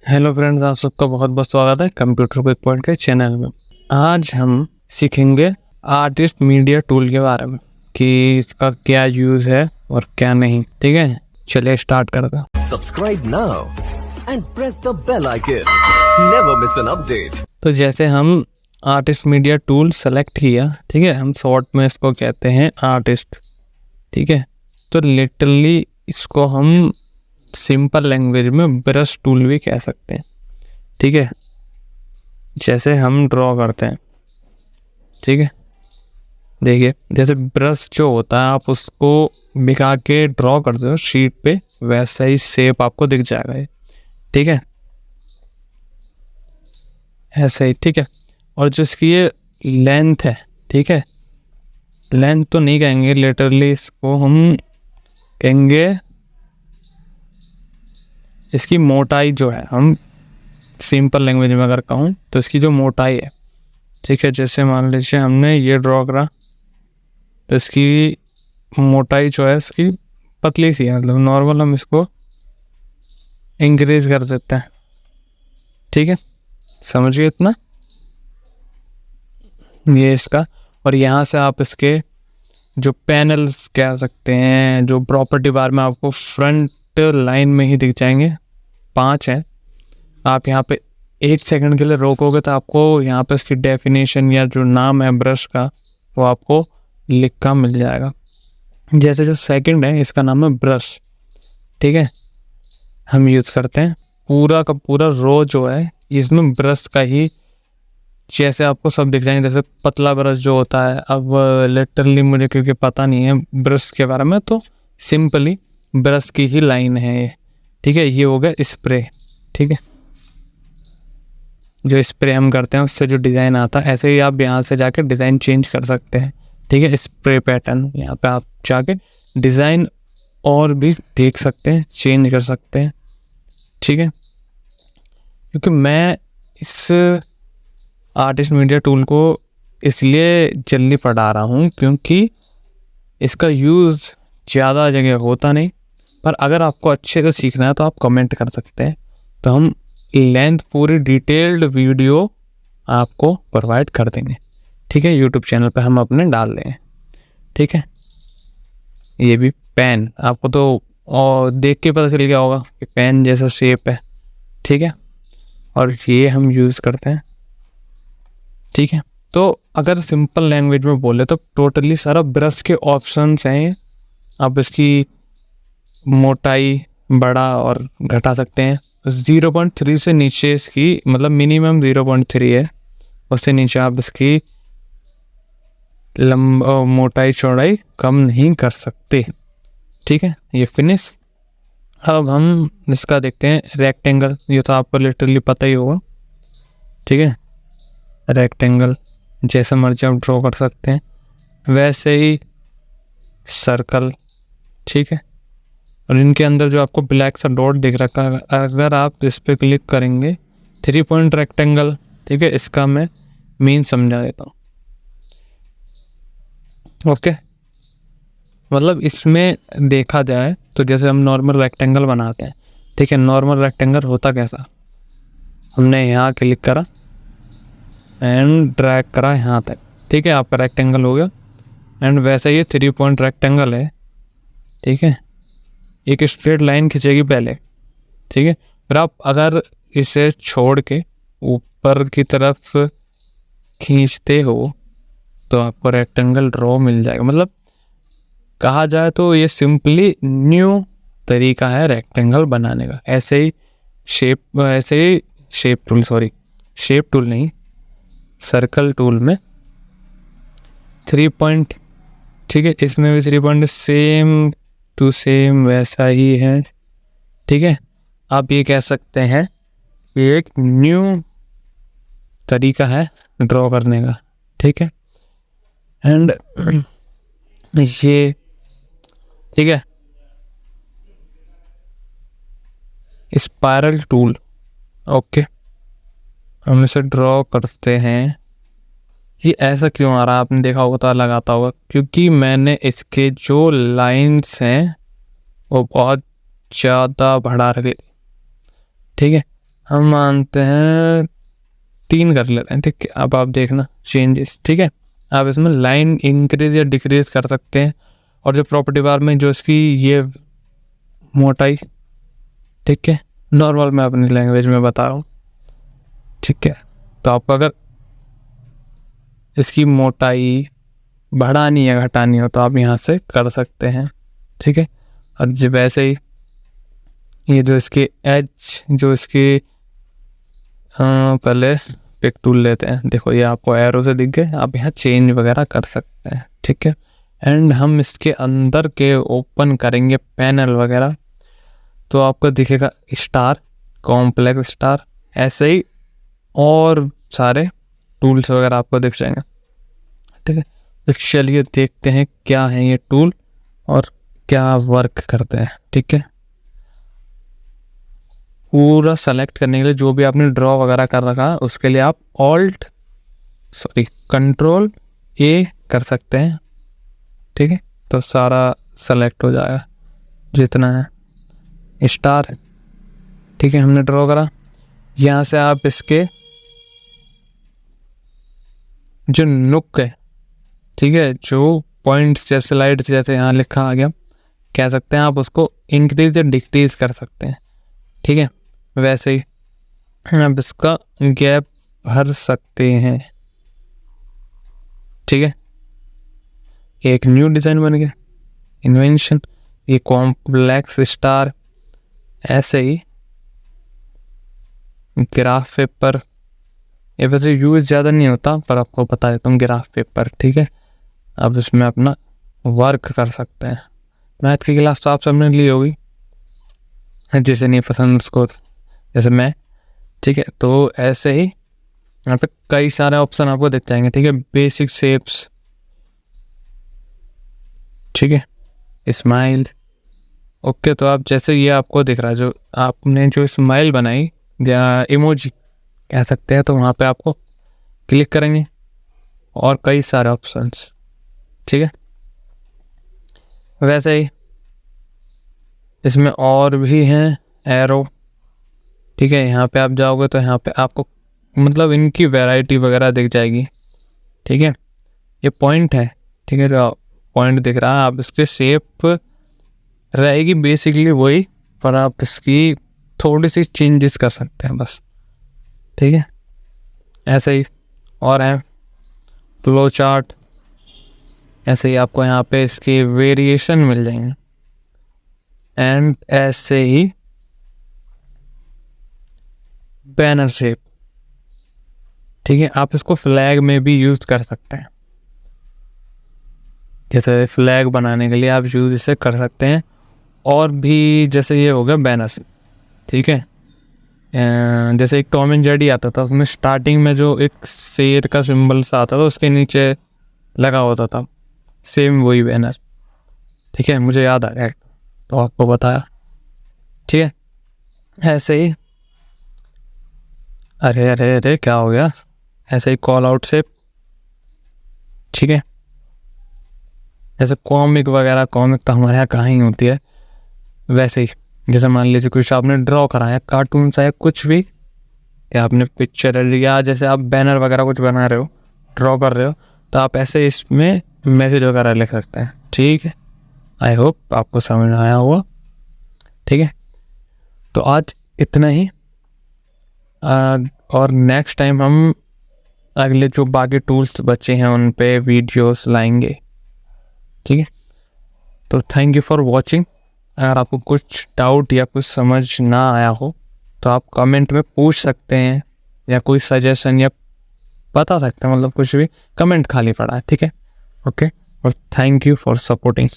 Hello friends, आप सबका बहुत बहुत स्वागत है कंप्यूटर क्विक पॉइंट के चैनल में। आज हम सीखेंगे आर्टिस्ट मीडिया टूल के बारे में कि इसका क्या यूज़ है और क्या नहीं। ठीक है, चलिए स्टार्ट करते हैं। Subscribe now and press the bell icon. Never miss an update. तो जैसे हम आर्टिस्ट मीडिया टूल सेलेक्ट किया, ठीक है, हम शॉर्ट में इसको कहते हैं आर्टिस्ट। ठीक है, तो लिटरली इसको हम सिंपल लैंग्वेज में ब्रश टूल भी कह सकते हैं। ठीक है, जैसे हम ड्रॉ करते हैं, ठीक है, देखिए जैसे ब्रश जो होता है आप उसको बिका के ड्रॉ करते हो शीट पे, वैसा ही शेप आपको दिख जाएगा ये। ठीक है, ऐसे ही। ठीक है, और जो इसकी ये लेंथ है, ठीक है, लेंथ तो नहीं कहेंगे, लिटरली इसको हम कहेंगे इसकी मोटाई जो है, हम सिंपल लैंग्वेज में अगर कहूँ तो इसकी जो मोटाई है, ठीक है, जैसे मान लीजिए हमने ये ड्रॉ करा तो इसकी मोटाई जो है इसकी पतली सी है, मतलब नॉर्मल हम इसको इंक्रीज कर देते हैं। ठीक है, समझिए इतना ये इसका। और यहाँ से आप इसके जो पैनल्स कह सकते हैं, जो प्रॉपर्टी बार में आपको फ्रंट लाइन में ही दिख जाएंगे, 5 हैं। आप यहाँ पे 1 सेकंड के लिए रोकोगे तो आपको यहाँ पे इसकी डेफिनेशन या जो नाम है ब्रश का वो आपको लिखा मिल जाएगा। जैसे जो सेकंड है इसका नाम है ब्रश। ठीक है, हम यूज़ करते हैं पूरा का पूरा रो जो है इसमें ब्रश का ही, जैसे आपको सब दिख जाएंगे। जैसे पतला ब्रश जो होता है, अब लिटरली मुझे क्योंकि पता नहीं है ब्रश के बारे में, तो सिंपली ब्रश की ही लाइन है ये। ठीक है, ये हो गया स्प्रे। ठीक है, जो स्प्रे हम करते हैं उससे जो डिज़ाइन आता है, ऐसे ही आप यहाँ से जाके डिज़ाइन चेंज कर सकते हैं। ठीक है, स्प्रे पैटर्न यहाँ पे आप जाके डिज़ाइन और भी देख सकते हैं, चेंज कर सकते हैं। ठीक है, क्योंकि मैं इस आर्टिस्ट मीडिया टूल को इसलिए जल्दी पढ़ा रहा हूँ क्योंकि इसका यूज़ ज़्यादा जगह होता नहीं, पर अगर आपको अच्छे से सीखना है तो आप कमेंट कर सकते हैं, तो हम लेंथ पूरी डिटेल्ड वीडियो आपको प्रोवाइड कर देंगे। ठीक है, यूट्यूब चैनल पे हम अपने डाल देंगे। ठीक है, ये भी पेन आपको तो और देख के पता चल गया होगा कि पेन जैसा शेप है। ठीक है, और ये हम यूज़ करते हैं। ठीक है, तो अगर सिंपल लैंग्वेज में बोले तो टोटली सारा ब्रश के ऑप्शंस हैं। आप इसकी मोटाई बढ़ा और घटा सकते हैं। 0.3 से नीचे इसकी, मतलब मिनिमम 0.3 है, उससे नीचे आप इसकी मोटाई चौड़ाई कम नहीं कर सकते। ठीक है, ये फिनिश। अब हम इसका देखते हैं रेक्टेंगल। ये तो आपको लिटरली पता ही होगा। ठीक है, रेक्टेंगल जैसे मर्जी आप ड्रॉ कर सकते हैं, वैसे ही सर्कल। ठीक है, और इनके अंदर जो आपको ब्लैक सा डॉट दिख रखा है, अगर आप इस पर क्लिक करेंगे 3 पॉइंट रेक्टेंगल। ठीक है, इसका मैं मीन समझा देता हूँ। ओके, मतलब इसमें देखा जाए तो जैसे हम नॉर्मल रेक्टेंगल बनाते हैं, ठीक है, नॉर्मल रेक्टेंगल होता कैसा, हमने यहाँ क्लिक करा एंड ड्रैग करा यहाँ तक। ठीक है, आपका रेक्टेंगल हो गया। एंड वैसे ये 3 पॉइंट रेक्टेंगल है। ठीक है, एक स्ट्रेट लाइन खींचेगी पहले। ठीक है, फिर आप अगर इसे छोड़ के ऊपर की तरफ खींचते हो तो आपको रेक्टेंगल ड्रॉ मिल जाएगा। मतलब कहा जाए तो ये सिंपली न्यू तरीका है रेक्टेंगल बनाने का। ऐसे ही शेप टूल नहीं, सर्कल टूल में 3 पॉइंट। ठीक है, इसमें भी 3 पॉइंट सेम टू सेम वैसा ही है। ठीक है, आप ये कह सकते हैं कि एक न्यू तरीका है ड्रॉ करने का। ठीक है, एंड ये, ठीक है, स्पाइरल टूल। ओके, हम इसे ड्रॉ करते हैं। ये ऐसा क्यों आ रहा है, आपने देखा होगा तो लगाता होगा, क्योंकि मैंने इसके जो लाइंस हैं वो बहुत ज़्यादा बढ़ा रखे। ठीक है, हम मानते हैं 3 कर लेते हैं, ठीक है। अब आप देखना चेंजेस, ठीक है। आप इसमें लाइन इंक्रीज या डिक्रीज कर सकते हैं, और जो प्रॉपर्टी बार में जो इसकी ये मोटाई, ठीक है, नॉर्मल मैं अपनी लैंग्वेज में बता रहा हूँ, ठीक है। तो आपको अगर इसकी मोटाई बढ़ानी या घटानी हो तो आप यहाँ से कर सकते हैं, ठीक है। और जब वैसे ही ये जो इसके एज, जो इसके पहले पिक टूल लेते हैं, देखो ये आपको एरो से दिख गए, आप यहाँ चेंज वगैरह कर सकते हैं, ठीक है। एंड हम इसके अंदर के ओपन करेंगे पैनल वगैरह, तो आपको दिखेगा स्टार, कॉम्प्लेक्स स्टार, ऐसे ही और सारे टूल्स वगैरह आपको दिख जाएंगे, ठीक है। तो चलिए देखते हैं क्या है ये टूल और क्या वर्क करते हैं, ठीक है। पूरा सेलेक्ट करने के लिए जो भी आपने ड्रॉ वगैरह कर रखा है उसके लिए आप कंट्रोल ए कर सकते हैं, ठीक है। तो सारा सेलेक्ट हो जाएगा जितना है स्टार, ठीक है, हमने ड्रॉ करा। यहाँ से आप इसके जो नुक है, ठीक है, जो पॉइंट्स जैसे लाइट्स जैसे यहाँ लिखा आ गया, कह सकते हैं आप उसको इंक्रीज या डिक्रीज कर सकते हैं, ठीक है। वैसे ही आप इसका गैप भर सकते हैं, ठीक है। एक न्यू डिज़ाइन बन गया, इन्वेंशन, ये कॉम्प्लेक्स स्टार, ऐसे ही ग्राफ पेपर, ये वैसे यूज़ ज़्यादा नहीं होता पर आपको बता देता हूँ, ग्राफ पेपर, ठीक है। अब इसमें अपना वर्क कर सकते हैं। मैथ की क्लास तो आप सबने ली होगी, जिसे नहीं पसंद उसको, जैसे मैं, ठीक है। तो ऐसे ही यहाँ पे कई सारे ऑप्शन आपको दिख जाएंगे, ठीक है। बेसिक शेप्स, ठीक है, स्माइल, ओके। तो आप जैसे ये आपको दिख रहा है, जो आपने जो स्माइल बनाई या इमोजी कह सकते हैं, तो वहाँ पे आपको क्लिक करेंगे और कई सारे ऑप्शंस, ठीक है। वैसे ही इसमें और भी हैं एरो, ठीक है। यहाँ पे आप जाओगे तो यहाँ पे आपको मतलब इनकी वैरायटी वगैरह दिख जाएगी, ठीक है। ये पॉइंट है, ठीक है, जो पॉइंट दिख रहा है, आप इसके शेप रहेगी बेसिकली वही, पर आप इसकी थोड़ी सी चेंजेस कर सकते हैं बस, ठीक है। ऐसे ही और है फ्लो चार्ट, ऐसे ही आपको यहाँ पे इसके वेरिएशन मिल जाएंगे। एंड ऐसे ही बैनर शेप, ठीक है, आप इसको फ्लैग में भी यूज़ कर सकते हैं। जैसे फ्लैग बनाने के लिए आप यूज़ इसे कर सकते हैं। और भी जैसे ये हो गया बैनर, ठीक है। जैसे एक टॉम एंड जेरी आता था, उसमें स्टार्टिंग में जो एक शेर का सिंबल सा आता था उसके नीचे लगा होता था, सेम वही बैनर, ठीक है। मुझे याद आ गया तो आपको बताया, ठीक है। ऐसे ही अरे अरे अरे क्या हो गया, ऐसे ही कॉल आउट शेप, ठीक है। जैसे कॉमिक वगैरह, कॉमिक तो हमारे यहाँ कहाँ ही होती है, वैसे ही जैसे मान लीजिए कुछ आपने ड्रॉ कराया, कार्टून सा या कुछ भी, या आपने पिक्चर लिया, जैसे आप बैनर वगैरह कुछ बना रहे हो, ड्रॉ कर रहे हो, तो आप ऐसे इसमें मैसेज वगैरह लिख सकते हैं, ठीक है। आई होप आपको समझ में आया होगा, ठीक है। तो आज इतना ही, और नेक्स्ट टाइम हम अगले जो बाकी टूल्स बचे हैं उन पे वीडियोस लाएंगे, ठीक है। तो थैंक यू फॉर वॉचिंग। अगर आपको कुछ डाउट या कुछ समझ ना आया हो तो आप कमेंट में पूछ सकते हैं, या कोई सजेशन या बता सकते हैं, मतलब कुछ भी, कमेंट खाली पड़ा है, ठीक है। ओके, और थैंक यू फॉर सपोर्टिंग।